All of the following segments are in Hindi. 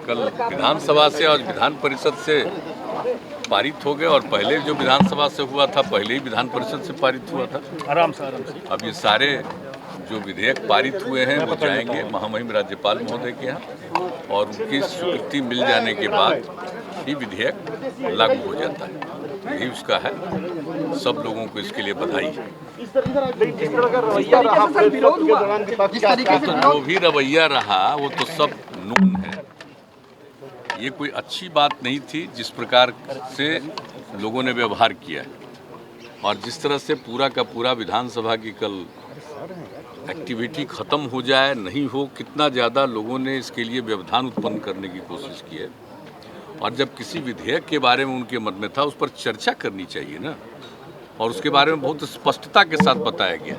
कल विधानसभा से और विधान परिषद से पारित हो गए और पहले जो विधानसभा से हुआ था पहले ही विधान परिषद से पारित हुआ था। आराम से अब ये सारे जो विधेयक पारित हुए हैं वो जाएंगे महामहिम राज्यपाल महोदय के यहाँ और उनकी स्वीकृति मिल जाने के बाद ही विधेयक लागू हो जाता है। यही उसका है। सब लोगों को इसके लिए बधाई है। तो जो भी रवैया रहा वो तो सब नून है। ये कोई अच्छी बात नहीं थी जिस प्रकार से लोगों ने व्यवहार किया है और जिस तरह से पूरा का पूरा विधानसभा की कल एक्टिविटी खत्म हो जाए नहीं हो, कितना ज़्यादा लोगों ने इसके लिए व्यवधान उत्पन्न करने की कोशिश की है। और जब किसी विधेयक के बारे में उनके मन में था उस पर चर्चा करनी चाहिए ना, और उसके बारे में बहुत स्पष्टता के साथ बताया गया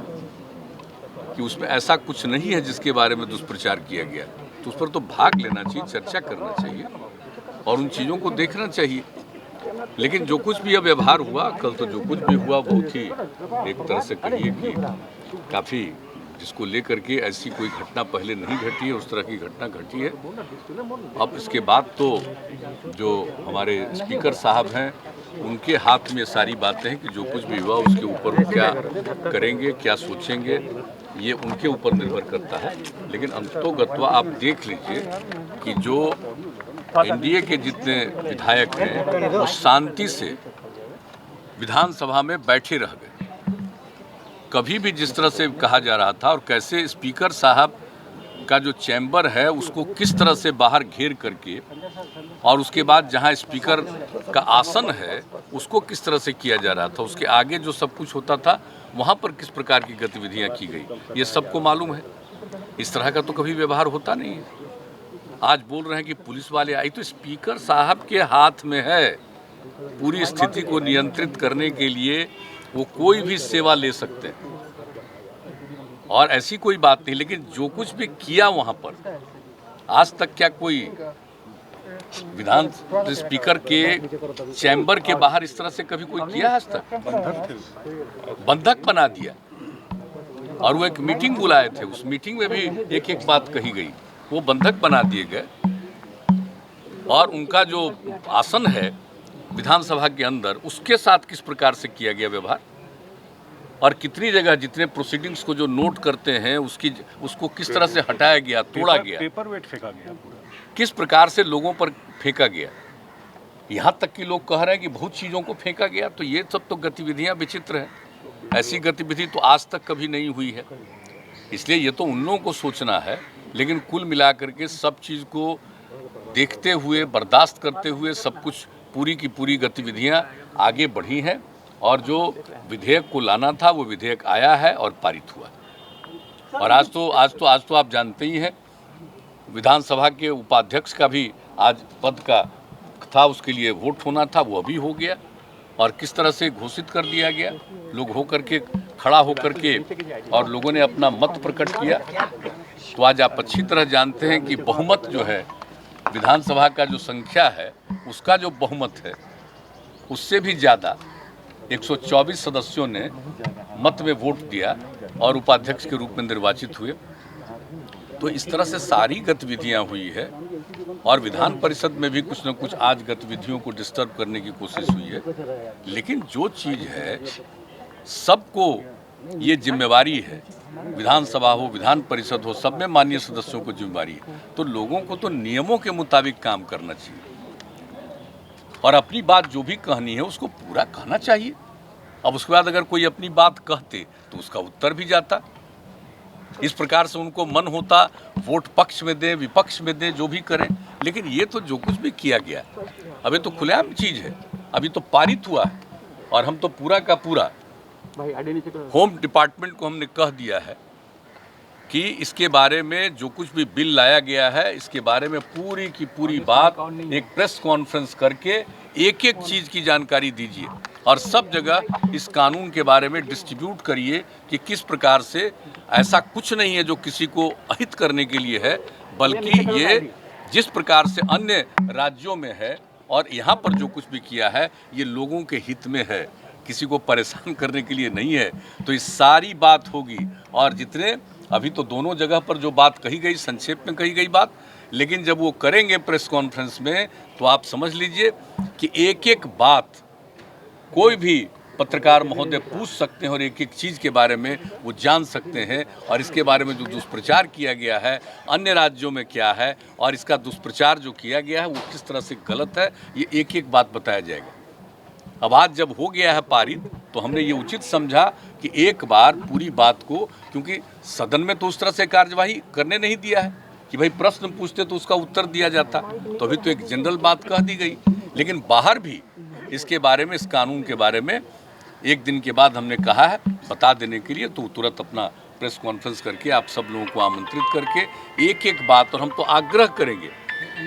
कि उसमें ऐसा कुछ नहीं है जिसके बारे में दुष्प्रचार किया गया। तो उस पर तो भाग लेना चाहिए, चर्चा करना चाहिए और उन चीज़ों को देखना चाहिए। लेकिन जो कुछ भी अब व्यवहार हुआ कल, तो जो कुछ भी हुआ बहुत ही एक तरह से कहिए कि काफ़ी, जिसको लेकर के ऐसी कोई घटना पहले नहीं घटी है, उस तरह की घटना घटी है। अब इसके बाद तो जो हमारे स्पीकर साहब हैं उनके हाथ में सारी बातें हैं कि जो कुछ भी हुआ उसके ऊपर क्या करेंगे, क्या सोचेंगे, ये उनके ऊपर निर्भर करता है। लेकिन अंततोगत्वा आप देख लीजिए कि जो एनडीए के जितने विधायक हैं वो शांति से विधानसभा में बैठे रह गए। कभी भी जिस तरह से कहा जा रहा था और कैसे स्पीकर साहब का जो चैम्बर है उसको किस तरह से बाहर घेर करके और उसके बाद जहां स्पीकर का आसन है उसको किस तरह से किया जा रहा था, उसके आगे जो सब कुछ होता था वहां पर किस प्रकार की गतिविधियां की गई, ये सबको मालूम है। इस तरह का तो कभी व्यवहार होता नहीं है। आज बोल रहे हैं कि पुलिस वाले आई, तो स्पीकर साहब के हाथ में है पूरी स्थिति को नियंत्रित करने के लिए, वो कोई भी सेवा ले सकते हैं और ऐसी कोई बात नहीं। लेकिन जो कुछ भी किया वहां पर, आज तक क्या कोई विधान स्पीकर के चैम्बर के बाहर इस तरह से कभी कोई किया आज तक? बंधक बना दिया। और वो एक मीटिंग बुलाए थे, उस मीटिंग में भी एक एक बात कही गई, वो बंधक बना दिए गए। और उनका जो आसन है विधानसभा के अंदर उसके साथ किस प्रकार से किया गया व्यवहार, और कितनी जगह जितने प्रोसीडिंग्स को जो नोट करते हैं उसको किस तरह से हटाया गया, तोड़ा गया, पेपर वेट फेंका गया, किस प्रकार से लोगों पर फेंका गया। यहाँ तक कि लोग कह रहे हैं कि बहुत चीज़ों को फेंका गया। तो ये सब तो गतिविधियाँ विचित्र हैं। ऐसी गतिविधि तो आज तक कभी नहीं हुई है। इसलिए ये तो उन लोगों को सोचना है। लेकिन कुल मिलाकर के सब चीज़ को देखते हुए, बर्दाश्त करते हुए सब कुछ पूरी की पूरी गतिविधियां आगे बढ़ी हैं और जो विधेयक को लाना था वो विधेयक आया है और पारित हुआ। और आज तो आप जानते ही हैं विधानसभा के उपाध्यक्ष का भी आज पद का था, उसके लिए वोट होना था, वो अभी हो गया और किस तरह से घोषित कर दिया गया। लोग होकर के खड़ा होकर के और लोगों ने अपना मत प्रकट किया। तो आज आप अच्छी तरह जानते हैं कि बहुमत जो है विधानसभा का जो संख्या है उसका जो बहुमत है उससे भी ज़्यादा 124 सदस्यों ने मत में वोट दिया और उपाध्यक्ष के रूप में निर्वाचित हुए। तो इस तरह से सारी गतिविधियां हुई है और विधान परिषद में भी कुछ न कुछ आज गतिविधियों को डिस्टर्ब करने की कोशिश हुई है। लेकिन जो चीज़ है सबको ये जिम्मेवारी है, विधानसभा हो, विधान परिषद हो, सब में माननीय सदस्यों को जिम्मेवारी है। तो लोगों को तो नियमों के मुताबिक काम करना चाहिए और अपनी बात जो भी कहनी है उसको पूरा कहना चाहिए। अब उसके बाद अगर कोई अपनी बात कहते तो उसका उत्तर भी जाता। इस प्रकार से उनको मन होता वोट पक्ष में दें, विपक्ष में दें, जो भी करें। लेकिन ये तो जो कुछ भी किया गया अभी तो खुलेआम चीज़ है, अभी तो पारित हुआ है और हम तो पूरा का पूरा होम डिपार्टमेंट को हमने कह दिया है कि इसके बारे में जो कुछ भी बिल लाया गया है इसके बारे में पूरी की पूरी बात एक प्रेस कॉन्फ्रेंस करके एक एक चीज़ की जानकारी दीजिए और सब जगह इस कानून के बारे में डिस्ट्रीब्यूट करिए कि किस प्रकार से ऐसा कुछ नहीं है जो किसी को अहित करने के लिए है, बल्कि ये जिस प्रकार से अन्य राज्यों में है और यहाँ पर जो कुछ भी किया है ये लोगों के हित में है, किसी को परेशान करने के लिए नहीं है। तो इस सारी बात होगी और जितने अभी तो दोनों जगह पर जो बात कही गई, संक्षेप में कही गई बात, लेकिन जब वो करेंगे प्रेस कॉन्फ्रेंस में तो आप समझ लीजिए कि एक एक बात कोई भी पत्रकार महोदय पूछ सकते हैं और एक एक चीज़ के बारे में वो जान सकते हैं। और इसके बारे में जो दुष्प्रचार किया गया है अन्य राज्यों में क्या है और इसका दुष्प्रचार जो किया गया है वो किस तरह से गलत है, ये एक एक बात बताया जाएगा। अब आज जब हो गया है पारित तो हमने ये उचित समझा कि एक बार पूरी बात को, क्योंकि सदन में तो उस तरह से कार्यवाही करने नहीं दिया है कि भाई प्रश्न पूछते तो उसका उत्तर दिया जाता, तो अभी तो एक जनरल बात कह दी गई। लेकिन बाहर भी इसके बारे में, इस कानून के बारे में एक दिन के बाद हमने कहा है बता देने के लिए, तो तुरंत अपना प्रेस कॉन्फ्रेंस करके आप सब लोगों को आमंत्रित करके एक एक बात, और हम तो आग्रह करेंगे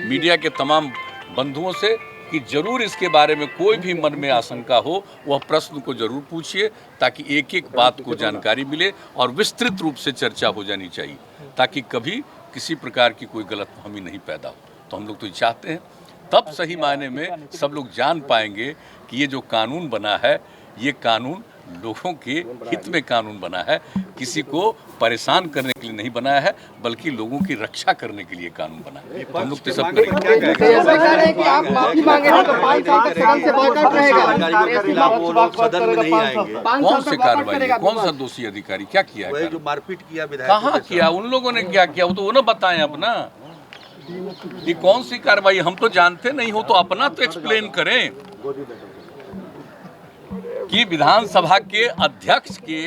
मीडिया के तमाम बंधुओं से कि जरूर इसके बारे में कोई भी मन में आशंका हो वह प्रश्न को जरूर पूछिए, ताकि एक एक बात को जानकारी मिले और विस्तृत रूप से चर्चा हो जानी चाहिए, ताकि कभी किसी प्रकार की कोई गलतफहमी नहीं पैदा हो। तो हम लोग तो ये चाहते हैं, तब सही मायने में सब लोग जान पाएंगे कि ये जो कानून बना है ये कानून लोगों के हित में कानून बना है, किसी को परेशान करने के लिए नहीं बनाया है, बल्कि लोगों की रक्षा करने के लिए कानून बना है। हम लोग तो सब कौन से कार्रवाई, कौन सा दोषी अधिकारी क्या किया है, जो मारपीट किया, कहाँ किया, उन लोगों ने क्या किया वो तो वो ना बताएं अपना, ये कौन सी कार्रवाई हम तो जानते नहीं हो तो अपना तो एक्सप्लेन करें कि विधानसभा के अध्यक्ष के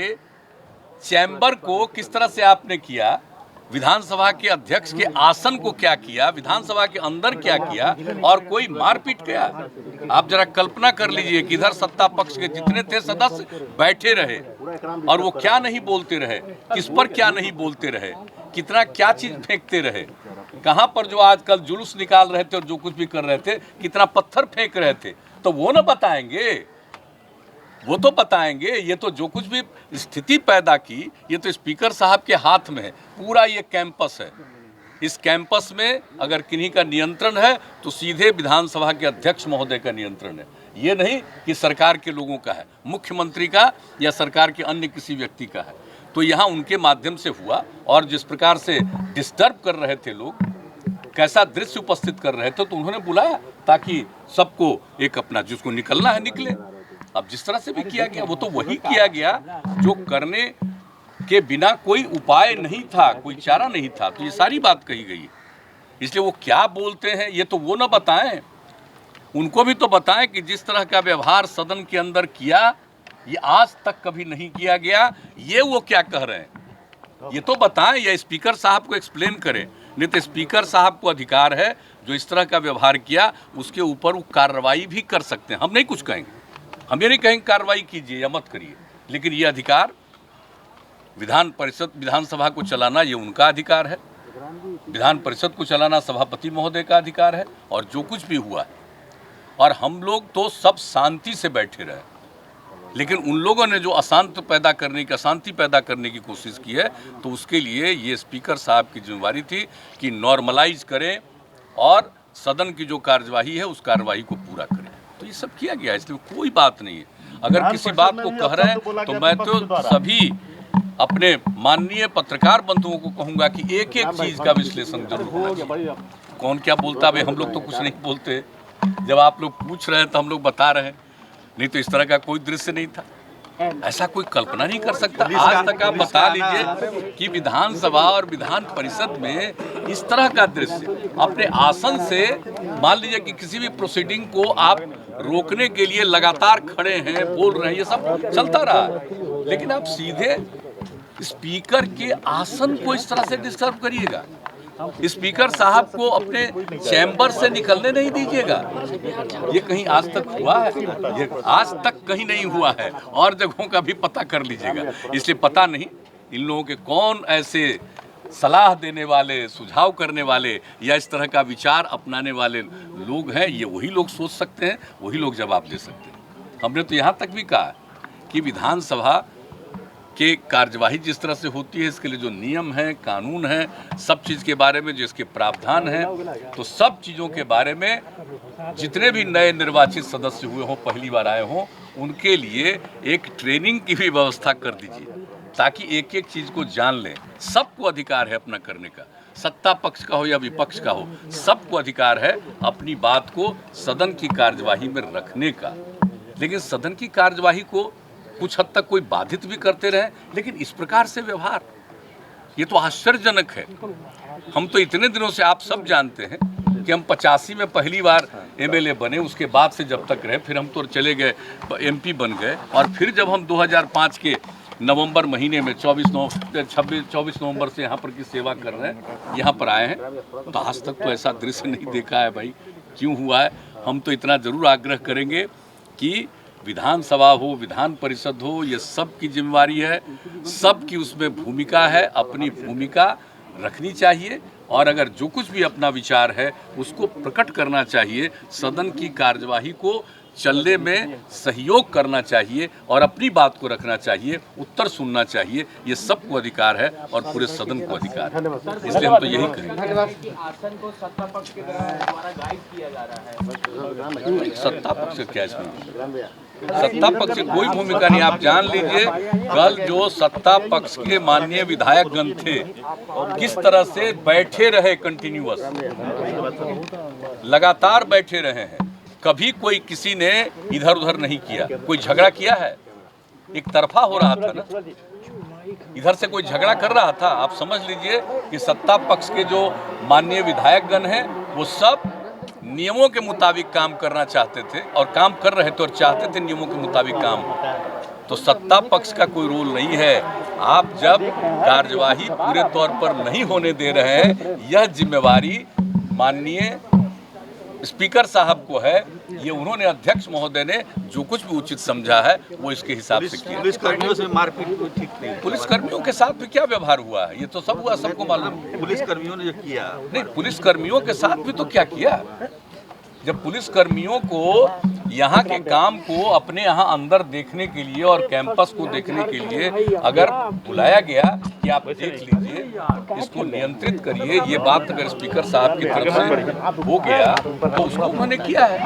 चैम्बर को किस तरह से आपने किया, विधानसभा के अध्यक्ष के आसन को क्या किया, विधानसभा के अंदर क्या किया, और कोई मारपीट किया। आप जरा कल्पना कर लीजिए कि इधर सत्ता पक्ष के जितने थे सदस्य बैठे रहे और वो क्या नहीं बोलते रहे, किस पर क्या नहीं बोलते रहे, कितना क्या चीज फेंकते रहे, कहां पर जो आजकल जुलूस निकाल रहे थे और जो कुछ भी कर रहे थे, कितना पत्थर फेंक रहे थे, तो वो ना बताएंगे, वो तो बताएंगे। ये तो जो कुछ भी स्थिति पैदा की, ये तो स्पीकर साहब के हाथ में है। पूरा ये कैंपस है, इस कैंपस में अगर किन्हीं का नियंत्रण है तो सीधे विधानसभा के अध्यक्ष महोदय का नियंत्रण है, ये नहीं कि सरकार के लोगों का है, मुख्यमंत्री का या सरकार के अन्य किसी व्यक्ति का है। तो यहाँ उनके माध्यम से हुआ, और जिस प्रकार से डिस्टर्ब कर रहे थे लोग, कैसा दृश्य उपस्थित कर रहे थे, तो उन्होंने बुलाया ताकि सबको एक अपना जिसको निकलना है निकले। अब जिस तरह से भी किया गया वो तो वही किया गया जो करने के बिना कोई उपाय नहीं था, कोई चारा नहीं था, तो ये सारी बात कही गई है। इसलिए वो क्या बोलते हैं ये तो वो ना बताएं, उनको भी तो बताएं कि जिस तरह का व्यवहार सदन के अंदर किया ये आज तक कभी नहीं किया गया, ये वो क्या कह रहे हैं ये तो बताएं, या स्पीकर साहब को एक्सप्लेन करें। नहीं तो स्पीकर साहब को अधिकार है जो इस तरह का व्यवहार किया उसके ऊपर वो कार्रवाई भी कर सकते हैं। हम नहीं कुछ कहेंगे, हम ये नहीं कहेंगे कार्रवाई कीजिए या मत करिए, लेकिन ये अधिकार विधान परिषद, विधानसभा को चलाना ये उनका अधिकार है, विधान परिषद को चलाना सभापति महोदय का अधिकार है। और जो कुछ भी हुआ है, और हम लोग तो सब शांति से बैठे रहे, लेकिन उन लोगों ने जो अशांति पैदा करने की कोशिश की है, तो उसके लिए ये स्पीकर साहब की जिम्मेवारी थी कि नॉर्मलाइज करें और सदन की जो कार्यवाही है उस कार्यवाही को पूरा करें। तो ये सब किया गया, इसलिए कोई बात नहीं है। अगर किसी बात को कह रहे हैं तो मैं तो सभी अपने माननीय पत्रकार बंधुओं को कहूंगा कि एक एक चीज का विश्लेषण जरूर होना चाहिए। कौन क्या बोलता है, हम लोग तो कुछ नहीं बोलते, जब आप लोग पूछ रहे हैं तो हम लोग बता रहे हैं, नहीं तो इस तरह का कोई दृश्य नहीं था, ऐसा कोई कल्पना नहीं कर सकता। आज तक आप बता लीजिए कि विधानसभा और विधान परिषद में इस तरह का दृश्य, अपने आसन से मान लीजिए कि किसी भी प्रोसीडिंग को आप रोकने के लिए लगातार खड़े हैं, बोल रहे हैं, ये सब चलता रहा, लेकिन आप सीधे स्पीकर के आसन को इस तरह से डिस्टर्ब करिएगा, स्पीकर साहब को अपने चैम्बर से निकलने नहीं दीजिएगा। ये कहीं आज तक हुआ है? ये आज तक कहीं नहीं हुआ है, और जगहों का भी पता कर लीजिएगा। इसलिए पता नहीं इन लोगों के कौन ऐसे सलाह देने वाले, सुझाव करने वाले या इस तरह का विचार अपनाने वाले लोग हैं, ये वही लोग सोच सकते हैं, वही लोग जवाब दे सकते हैं। हमने तो यहाँ तक भी कहा कि विधानसभा कि कार्यवाही जिस तरह से होती है इसके लिए जो नियम है, कानून है, सब चीज़ के बारे में जो इसके प्रावधान हैं, तो सब चीज़ों के बारे में जितने भी नए निर्वाचित सदस्य हुए हों, पहली बार आए हों, उनके लिए एक ट्रेनिंग की भी व्यवस्था कर दीजिए, ताकि एक एक चीज़ को जान लें। सबको अधिकार है अपना करने का। सत्ता पक्ष का हो या विपक्ष का हो, सबको अधिकार है अपनी बात को सदन की कार्यवाही में रखने का। लेकिन सदन की कार्यवाही को कुछ हद तक कोई बाधित भी करते रहे, लेकिन इस प्रकार से व्यवहार, ये तो आश्चर्यजनक है। हम तो इतने दिनों से, आप सब जानते हैं कि हम 85 में पहली बार एमएलए बने, उसके बाद से जब तक रहे, फिर हम तो चले गए एमपी बन गए, और फिर जब हम 2005 के नवंबर महीने में 24 नवंबर से यहाँ पर की सेवा कर रहे हैं, यहाँ पर आए हैं, तो आज तक तो ऐसा दृश्य नहीं देखा है भाई। क्यों हुआ है? हम तो इतना ज़रूर आग्रह करेंगे कि विधानसभा हो, विधान परिषद हो, ये सब की जिम्मेवारी है, सबकी उसमें भूमिका है, अपनी भूमिका रखनी चाहिए, और अगर जो कुछ भी अपना विचार है उसको प्रकट करना चाहिए, सदन की कार्यवाही को चलने में सहयोग करना चाहिए और अपनी बात को रखना चाहिए, उत्तर सुनना चाहिए। ये सबको अधिकार है और पूरे सदन को अधिकार है, इसलिए हम तो यही करेंगे। आसन को सत्ता पक्ष के द्वारा गाइड किया जा रहा है। सत्ता पक्ष से क्या इसमें? सत्ता पक्ष की कोई भूमिका नहीं। आप जान लीजिए, कल जो सत्ता पक्ष के माननीय विधायकगण थे, किस तरह से बैठे रहे, कंटिन्यूअस लगातार बैठे रहे हैं। कभी कोई किसी ने इधर उधर नहीं किया, कोई झगड़ा किया है? एक तरफा हो रहा था ना, इधर से कोई झगड़ा कर रहा था। आप समझ लीजिए कि सत्ता पक्ष के जो माननीय विधायकगण हैं वो सब नियमों के मुताबिक काम करना चाहते थे और काम कर रहे थे और चाहते थे नियमों के मुताबिक काम हो। तो सत्ता पक्ष का कोई रोल नहीं है। आप जब कार्यवाही पूरे तौर पर नहीं होने दे रहे हैं, यह जिम्मेवारी माननीय स्पीकर साहब को है। ये उन्होंने, अध्यक्ष महोदय ने जो कुछ भी उचित समझा है वो इसके हिसाब से किया। पुलिसकर्मियों से मारपीट कोई ठीक नहीं। पुलिसकर्मियों के साथ भी क्या व्यवहार हुआ है, ये तो सब हुआ, सबको मालूम। पुलिसकर्मियों ने जो किया, नहीं, पुलिसकर्मियों के साथ भी तो क्या किया। जब पुलिसकर्मियों को यहाँ के काम को अपने यहाँ अंदर देखने के लिए और कैंपस को देखने के लिए अगर बुलाया गया कि आप देख लीजिए, इसको नियंत्रित करिए, ये बात अगर स्पीकर साहब की तरफ से हो गया तो उसको उन्होंने किया है।